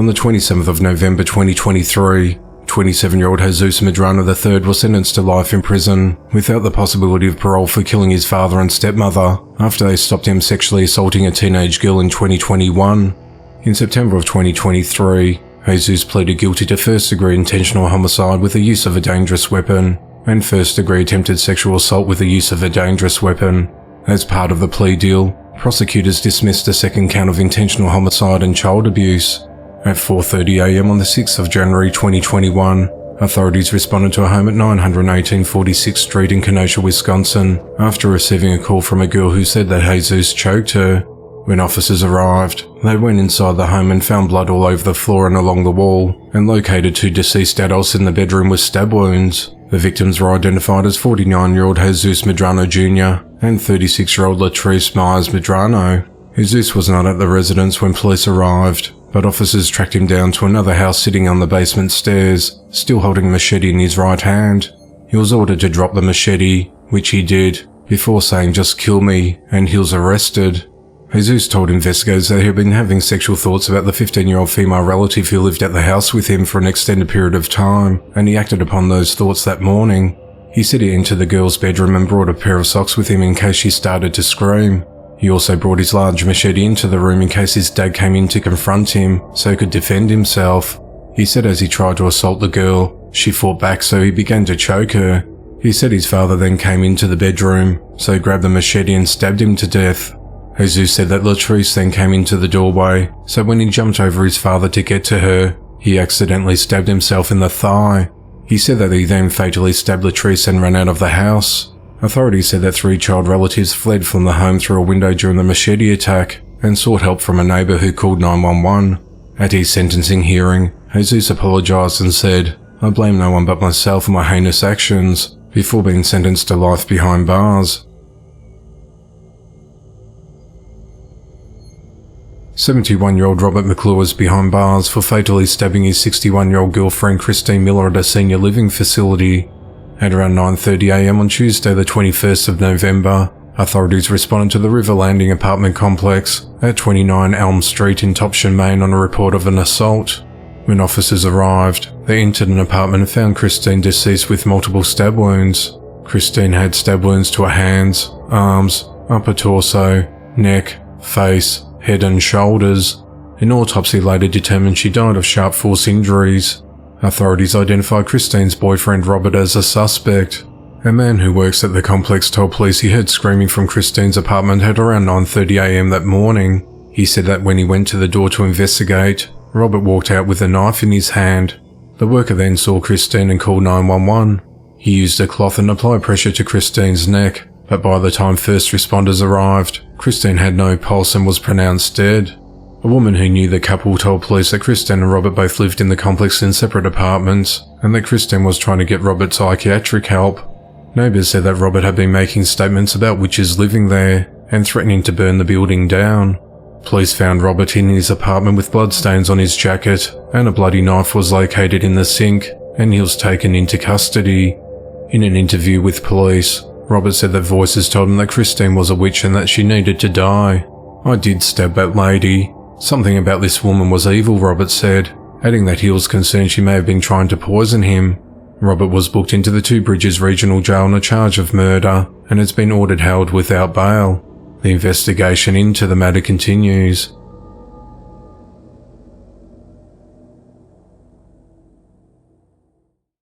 On the 27th of November 2023, 27-year-old Jesus Medrano III was sentenced to life in prison without the possibility of parole for killing his father and stepmother after they stopped him sexually assaulting a teenage girl in 2021. In September of 2023, Jesus pleaded guilty to first-degree intentional homicide with the use of a dangerous weapon and first-degree attempted sexual assault with the use of a dangerous weapon. As part of the plea deal, prosecutors dismissed the second count of intentional homicide and child abuse. At 4:30 a.m. on the 6th of January 2021, authorities responded to a home at 918 46th Street in Kenosha, Wisconsin, after receiving a call from a girl who said that Jesus choked her. When officers arrived, they went inside the home and found blood all over the floor and along the wall, and located two deceased adults in the bedroom with stab wounds. The victims were identified as 49-year-old Jesus Medrano Jr. and 36-year-old Latrice Myers Medrano. Jesus was not at the residence when police arrived, but officers tracked him down to another house sitting on the basement stairs, still holding a machete in his right hand. He was ordered to drop the machete, which he did, before saying "just kill me," and he was arrested. Jesus told investigators that he had been having sexual thoughts about the 15-year-old female relative who lived at the house with him for an extended period of time, and he acted upon those thoughts that morning. He said he entered the girl's bedroom and brought a pair of socks with him in case she started to scream. He also brought his large machete into the room in case his dad came in to confront him so he could defend himself. He said as he tried to assault the girl, she fought back, so he began to choke her. He said his father then came into the bedroom, so he grabbed the machete and stabbed him to death. Jesus said that Latrice then came into the doorway, so when he jumped over his father to get to her, he accidentally stabbed himself in the thigh. He said that he then fatally stabbed Latrice and ran out of the house. Authorities said that 3 child relatives fled from the home through a window during the machete attack and sought help from a neighbour who called 911. At his sentencing hearing, Jesus apologised and said, "I blame no one but myself for my heinous actions," before being sentenced to life behind bars. 71-year-old Robert McClure was behind bars for fatally stabbing his 61-year-old girlfriend Christine Miller at a senior living facility. At around 9:30 a.m. on Tuesday the 21st of November, authorities responded to the River Landing apartment complex at 29 Elm Street in Topsham, Maine on a report of an assault. When officers arrived, they entered an apartment and found Christine deceased with multiple stab wounds. Christine had stab wounds to her hands, arms, upper torso, neck, face, head and shoulders. An autopsy later determined she died of sharp force injuries. Authorities identified Christine's boyfriend Robert as a suspect. A man who works at the complex told police he heard screaming from Christine's apartment at around 9:30 a.m. that morning. He said that when he went to the door to investigate, Robert walked out with a knife in his hand. The worker then saw Christine and called 911. He used a cloth and applied pressure to Christine's neck, but by the time first responders arrived, Christine had no pulse and was pronounced dead. A woman who knew the couple told police that Christine and Robert both lived in the complex in separate apartments, and that Christine was trying to get Robert psychiatric help. Neighbours said that Robert had been making statements about witches living there, and threatening to burn the building down. Police found Robert in his apartment with bloodstains on his jacket, and a bloody knife was located in the sink, and he was taken into custody. In an interview with police, Robert said that voices told him that Christine was a witch and that she needed to die. "I did stab that lady. Something about this woman was evil," Robert said, adding that he was concerned she may have been trying to poison him. Robert was booked into the Two Bridges Regional Jail on a charge of murder and has been ordered held without bail. The investigation into the matter continues.